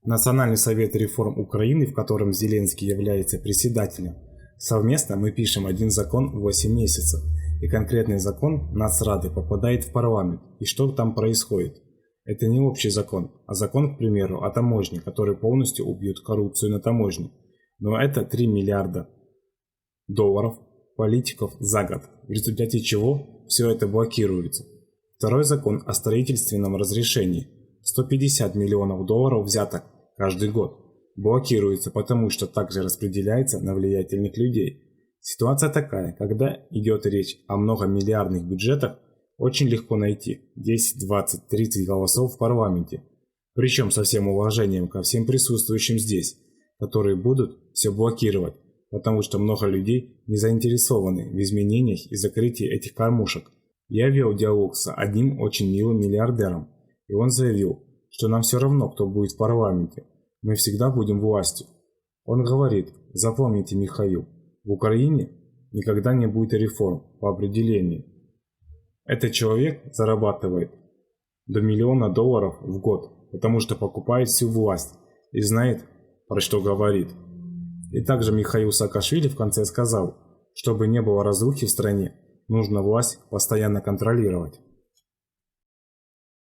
Национальный совет реформ Украины, в котором Зеленский является председателем, совместно мы пишем один закон в 8 месяцев, и конкретный закон Нацрады попадает в парламент. И что там происходит? Это не общий закон, а закон, к примеру, о таможне, который полностью убьет коррупцию на таможне. Но это 3 миллиарда долларов политиков за год, в результате чего все это блокируется. Второй закон о строительственном разрешении. 150 миллионов долларов взяток каждый год блокируется, потому что также распределяется на влиятельных людей. Ситуация такая, когда идет речь о многомиллиардных бюджетах, очень легко найти 10, 20, 30 голосов в парламенте. Причем со всем уважением ко всем присутствующим здесь, которые будут все блокировать, потому что много людей не заинтересованы в изменениях и закрытии этих кормушек. Я вел диалог с одним очень милым миллиардером, и он заявил, что нам все равно, кто будет в парламенте, мы всегда будем властью. Он говорит: запомните, Михаил, в Украине никогда не будет реформ по определению. Этот человек зарабатывает до $1 миллиона в год, потому что покупает всю власть и знает, про что говорит. И также Михаил Саакашвили в конце сказал, чтобы не было разрухи в стране, нужно власть постоянно контролировать.